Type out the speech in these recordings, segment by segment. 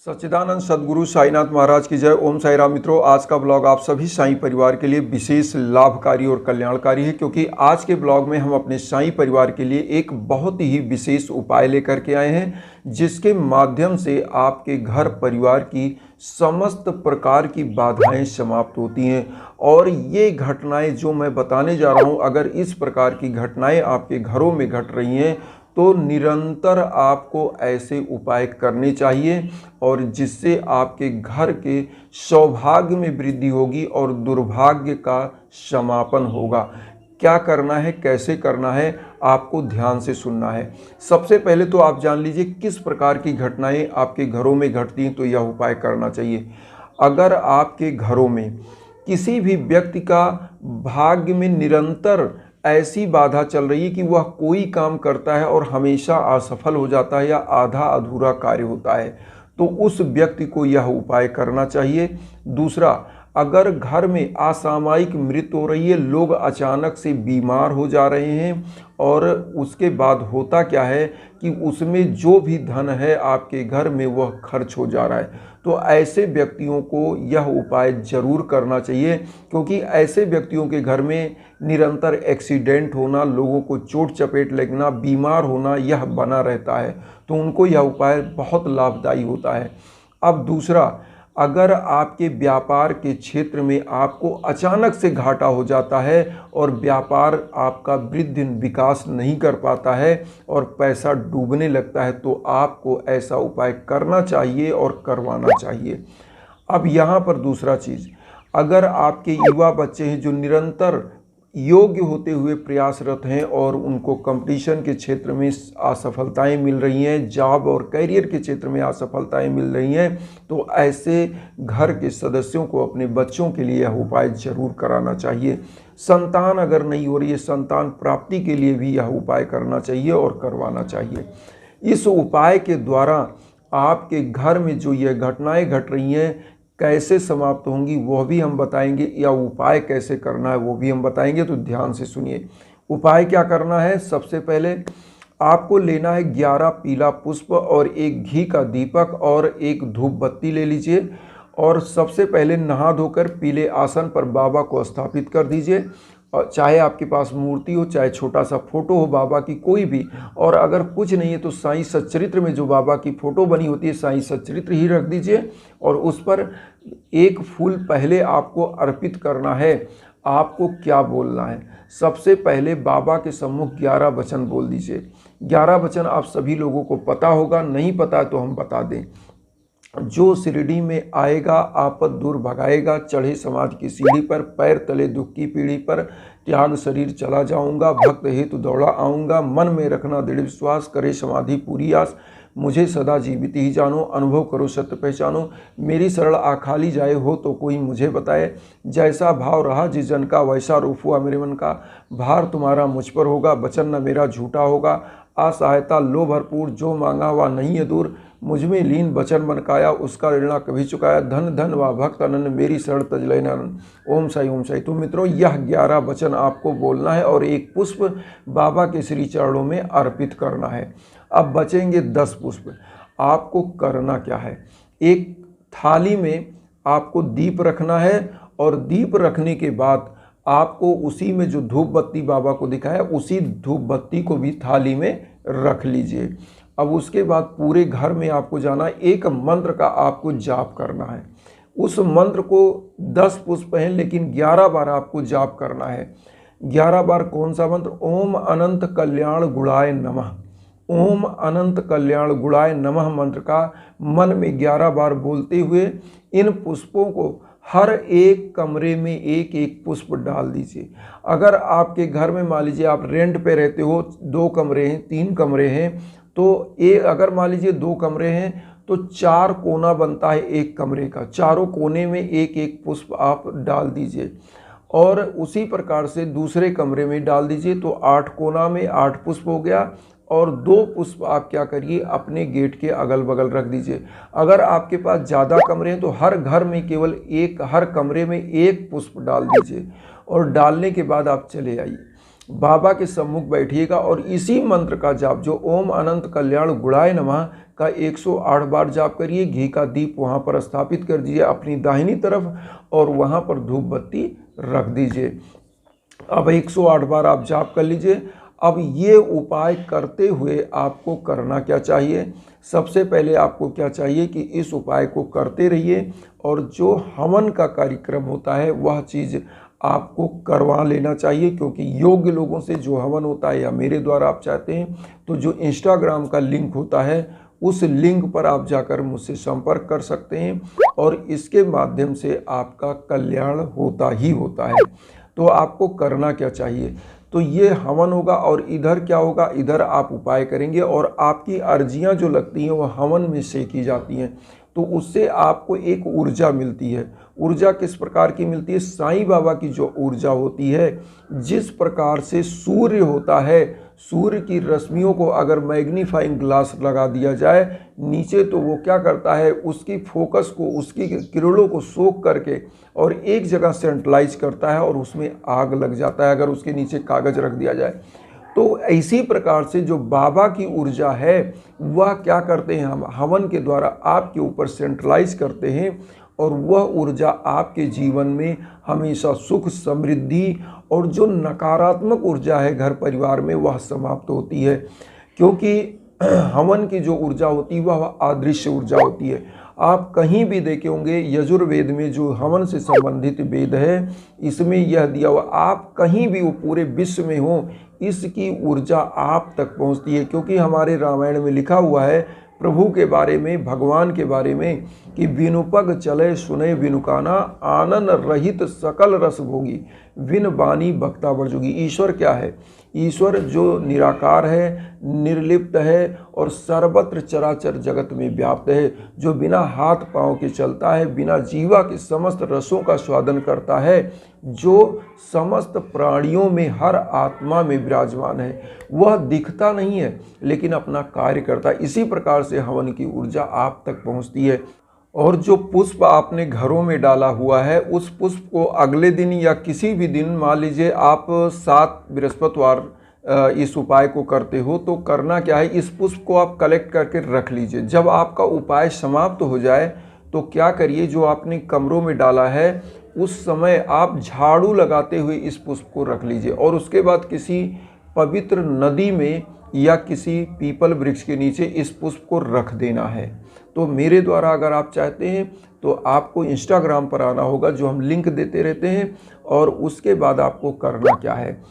सच्चिदानंद सद्गुरु साईनाथ महाराज की जय। ओम साई राम। मित्रों, आज का ब्लॉग आप सभी साईं परिवार के लिए विशेष लाभकारी और कल्याणकारी है, क्योंकि आज के ब्लॉग में हम अपने साईं परिवार के लिए एक बहुत ही विशेष उपाय लेकर के आए हैं, जिसके माध्यम से आपके घर परिवार की समस्त प्रकार की बाधाएं समाप्त होती हैं। और ये घटनाएं जो मैं बताने जा रहा हूं, अगर इस प्रकार की घटनाएं आपके घरों में घट रही हैं तो निरंतर आपको ऐसे उपाय करने चाहिए, और जिससे आपके घर के सौभाग्य में वृद्धि होगी और दुर्भाग्य का समापन होगा। क्या करना है, कैसे करना है, आपको ध्यान से सुनना है। सबसे पहले तो आप जान लीजिए किस प्रकार की घटनाएं आपके घरों में घटती हैं, तो यह उपाय करना चाहिए। अगर आपके घरों में किसी भी व्यक्ति का भाग्य में निरंतर ऐसी बाधा चल रही है कि वह कोई काम करता है और हमेशा असफल हो जाता है या आधा अधूरा कार्य होता है, तो उस व्यक्ति को यह उपाय करना चाहिए। दूसरा, अगर घर में असामयिक मृत्यु हो रही है, लोग अचानक से बीमार हो जा रहे हैं, और उसके बाद होता क्या है कि उसमें जो भी धन है आपके घर में वह खर्च हो जा रहा है, तो ऐसे व्यक्तियों को यह उपाय जरूर करना चाहिए। क्योंकि ऐसे व्यक्तियों के घर में निरंतर एक्सीडेंट होना, लोगों को चोट चपेट लगना, बीमार होना, यह बना रहता है, तो उनको यह उपाय बहुत लाभदायी होता है। अब दूसरा, अगर आपके व्यापार के क्षेत्र में आपको अचानक से घाटा हो जाता है और व्यापार आपका वृद्धि विकास नहीं कर पाता है और पैसा डूबने लगता है, तो आपको ऐसा उपाय करना चाहिए और करवाना चाहिए। अब यहाँ पर दूसरा चीज़, अगर आपके युवा बच्चे हैं जो निरंतर योग्य होते हुए प्रयासरत हैं और उनको कंपटीशन के क्षेत्र में असफलताएं मिल रही हैं, जॉब और करियर के क्षेत्र में असफलताएं मिल रही हैं, तो ऐसे घर के सदस्यों को अपने बच्चों के लिए यह उपाय जरूर कराना चाहिए। संतान अगर नहीं हो रही है, संतान प्राप्ति के लिए भी यह उपाय करना चाहिए और करवाना चाहिए। इस उपाय के द्वारा आपके घर में जो यह घटनाएं घट रही हैं कैसे समाप्त होंगी वह भी हम बताएंगे, या उपाय कैसे करना है वो भी हम बताएंगे, तो ध्यान से सुनिए। उपाय क्या करना है, सबसे पहले आपको लेना है 11 पीला पुष्प और एक घी का दीपक और एक धूप बत्ती ले लीजिए, और सबसे पहले नहा धोकर पीले आसन पर बाबा को स्थापित कर दीजिए। और चाहे आपके पास मूर्ति हो, चाहे छोटा सा फोटो हो बाबा की, कोई भी, और अगर कुछ नहीं है तो साईं सच्चरित्र में जो बाबा की फ़ोटो बनी होती है साईं सच्चरित्र ही रख दीजिए, और उस पर एक फूल पहले आपको अर्पित करना है। आपको क्या बोलना है, सबसे पहले बाबा के सम्मुख 11 वचन बोल दीजिए। 11 वचन आप सभी लोगों को पता होगा, नहीं पता है तो हम बता दें। जो शिरडी में आएगा आपद दूर भगाएगा, चढ़े समाज की सीढ़ी पर, पैर तले दुख की पीढ़ी पर, त्याग शरीर चला जाऊंगा, भक्त हेतु दौड़ा आऊँगा, मन में रखना दृढ़ विश्वास, करे समाधि पूरी आस, मुझे सदा जीवित ही जानो, अनुभव करो सत्य पहचानो, मेरी सरल आखाली जाए हो तो कोई मुझे बताए, जैसा भाव रहा जिस जन का वैसा रूप हुआ मेरे मन का, भार तुम्हारा मुझ पर होगा, वचन न मेरा झूठा होगा, असहायता लो भरपूर, जो मांगा वह नहीं है दूर, मुझ में लीन वचन बन काया, उसका ऋण कभी चुकाया, धन धन व भक्त अनंत, मेरी शरण तजलय नयन। ओम साई ओम साई। तो मित्रों, यह 11 वचन आपको बोलना है और एक पुष्प बाबा के श्री चरणों में अर्पित करना है। अब बचेंगे 10 पुष्प। आपको करना क्या है, एक थाली में आपको दीप रखना है, और दीप रखने के बाद आपको उसी में जो धूप बत्ती बाबा को दिखाया उसी धूप बत्ती को भी थाली में रख लीजिए। अब उसके बाद पूरे घर में आपको जाना, एक मंत्र का आपको जाप करना है। उस मंत्र को 10 पुष्प हैं लेकिन 11 बार आपको जाप करना है। 11 बार कौन सा मंत्र, ओम अनंत कल्याण गुणाय नमः। ओम अनंत कल्याण गुणाय नमः मंत्र का मन में 11 बार बोलते हुए इन पुष्पों को हर एक कमरे में एक एक पुष्प डाल दीजिए। अगर आपके घर में मान लीजिए आप रेंट पे रहते हो, 2 कमरे हैं, 3 कमरे हैं, तो अगर मान लीजिए 2 कमरे हैं तो 4 कोना बनता है एक कमरे का, चारों कोने में एक एक पुष्प आप डाल दीजिए, और उसी प्रकार से दूसरे कमरे में डाल दीजिए, तो 8 कोना में 8 पुष्प हो गया, और 2 पुष्प आप क्या करिए अपने गेट के अगल बगल रख दीजिए। अगर आपके पास ज़्यादा कमरे हैं तो हर घर में केवल हर कमरे में एक पुष्प डाल दीजिए, और डालने के बाद आप चले आइए। बाबा के सम्मुख बैठिएगा और इसी मंत्र का जाप, जो ओम अनंत कल्याण गुणाय नमः का 108 बार जाप करिए। घी का दीप वहाँ पर स्थापित कर दीजिए अपनी दाहिनी तरफ और वहाँ पर धूप बत्ती रख दीजिए। अब 108 बार आप जाप कर लीजिए। अब ये उपाय करते हुए आपको करना क्या चाहिए? सबसे पहले आपको क्या चाहिए कि इस उपाय को करते रहिए और जो हवन का कार्यक्रम होता है वह चीज़ आपको करवा लेना चाहिए, क्योंकि योग्य लोगों से जो हवन होता है या मेरे द्वारा आप चाहते हैं तो जो इंस्टाग्राम का लिंक होता है उस लिंक पर आप जाकर मुझसे संपर्क कर सकते हैं और इसके माध्यम से आपका कल्याण होता ही होता है। तो आपको करना क्या चाहिए? तो ये हवन होगा और इधर क्या होगा, इधर आप उपाय करेंगे और आपकी अर्जियां जो लगती हैं वो हवन में सेकी जाती हैं, तो उससे आपको एक ऊर्जा मिलती है। ऊर्जा किस प्रकार की मिलती है? साईं बाबा की जो ऊर्जा होती है, जिस प्रकार से सूर्य होता है, सूर्य की रश्मियों को अगर मैग्नीफाइंग ग्लास लगा दिया जाए नीचे, तो वो क्या करता है, उसकी फोकस को, उसकी किरणों को सोख करके और एक जगह सेंट्रलाइज करता है और उसमें आग लग जाता है अगर उसके नीचे कागज रख दिया जाए। तो इसी प्रकार से जो बाबा की ऊर्जा है वह क्या करते हैं, हम हवन के द्वारा आपके ऊपर सेंट्रलाइज करते हैं और वह ऊर्जा आपके जीवन में हमेशा सुख, समृद्धि और जो नकारात्मक ऊर्जा है घर परिवार में वह समाप्त होती है। क्योंकि हवन की जो ऊर्जा होती है वह अदृश्य ऊर्जा होती है। आप कहीं भी देखे होंगे यजुर्वेद में जो हवन से संबंधित वेद है, इसमें यह दिया हुआ, आप कहीं भी वो पूरे विश्व में हो, इसकी ऊर्जा आप तक पहुंचती है। क्योंकि हमारे रामायण में लिखा हुआ है प्रभु के बारे में, भगवान के बारे में कि विनुपग चले सुने विनुकाना, आनंद रहित सकल रस भोगी, विन बानी भक्ता वर्जोगी। ईश्वर क्या है? ईश्वर जो निराकार है, निर्लिप्त है और सर्वत्र चराचर जगत में व्याप्त है, जो बिना हाथ पांव के चलता है, बिना जीवा के समस्त रसों का स्वादन करता है, जो समस्त प्राणियों में, हर आत्मा में विराजमान है। वह दिखता नहीं है लेकिन अपना कार्य करता है। इसी प्रकार से हवन की ऊर्जा आप तक पहुंचती है। और जो पुष्प आपने घरों में डाला हुआ है, उस पुष्प को अगले दिन या किसी भी दिन, मान लीजिए आप 7 बृहस्पतिवार इस उपाय को करते हो, तो करना क्या है, इस पुष्प को आप कलेक्ट करके रख लीजिए। जब आपका उपाय समाप्त हो जाए तो क्या करिए, जो आपने कमरों में डाला है उस समय आप झाड़ू लगाते हुए इस पुष्प को रख लीजिए और उसके बाद किसी पवित्र नदी में या किसी पीपल वृक्ष के नीचे इस पुष्प को रख देना है। तो मेरे द्वारा अगर आप चाहते हैं तो आपको इंस्टाग्राम पर आना होगा, जो हम लिंक देते रहते हैं। और उसके बाद आपको करना क्या है,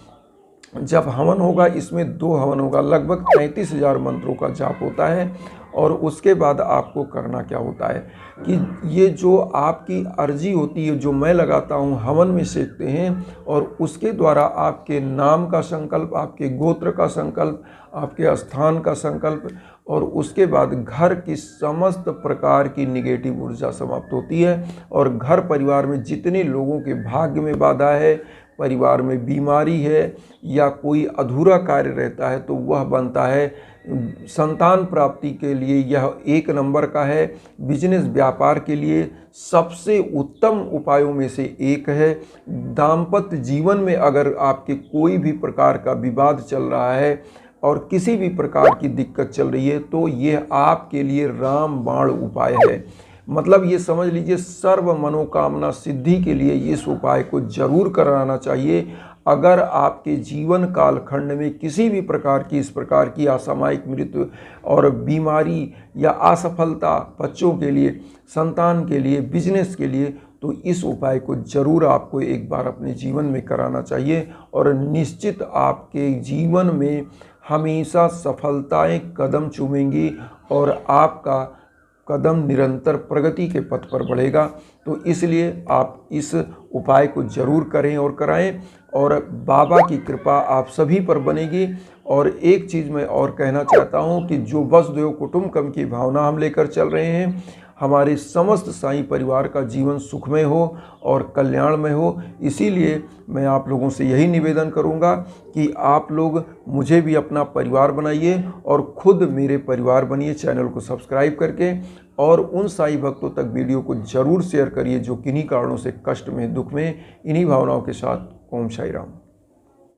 जब हवन होगा, इसमें 2 हवन होगा, लगभग 33,000 मंत्रों का जाप होता है। और उसके बाद आपको करना क्या होता है कि ये जो आपकी अर्जी होती है, जो मैं लगाता हूँ, हवन में सेकते हैं और उसके द्वारा आपके नाम का संकल्प, आपके गोत्र का संकल्प, आपके स्थान का संकल्प और उसके बाद घर की समस्त प्रकार की निगेटिव ऊर्जा समाप्त होती है। और घर परिवार में जितने लोगों के भाग्य में बाधा है, परिवार में बीमारी है या कोई अधूरा कार्य रहता है, तो वह बनता है। संतान प्राप्ति के लिए यह 1 नंबर का है। बिजनेस व्यापार के लिए सबसे उत्तम उपायों में से एक है। दाम्पत्य जीवन में अगर आपके कोई भी प्रकार का विवाद चल रहा है और किसी भी प्रकार की दिक्कत चल रही है, तो यह आपके लिए रामबाण उपाय है। मतलब ये समझ लीजिए, सर्व मनोकामना सिद्धि के लिए इस उपाय को जरूर कराना चाहिए। अगर आपके जीवन कालखंड में किसी भी प्रकार की, इस प्रकार की असामयिक मृत्यु और बीमारी या असफलता, बच्चों के लिए, संतान के लिए, बिजनेस के लिए, तो इस उपाय को जरूर आपको एक बार अपने जीवन में कराना चाहिए और निश्चित आपके जीवन में हमेशा सफलताएं कदम चूमेंगी और आपका कदम निरंतर प्रगति के पथ पर बढ़ेगा। तो इसलिए आप इस उपाय को जरूर करें और कराएं और बाबा की कृपा आप सभी पर बनेगी। और एक चीज़ मैं और कहना चाहता हूं कि जो वसुधैव कुटुंबकम की भावना हम लेकर चल रहे हैं, हमारे समस्त साईं परिवार का जीवन सुखमय हो और कल्याणमय हो। इसीलिए मैं आप लोगों से यही निवेदन करूंगा कि आप लोग मुझे भी अपना परिवार बनाइए और खुद मेरे परिवार बनिए, चैनल को सब्सक्राइब करके। और उन साईं भक्तों तक वीडियो को जरूर शेयर करिए जो किन्हीं कारणों से कष्ट में, दुख में। इन्हीं भावनाओं के साथ ओम साई राम।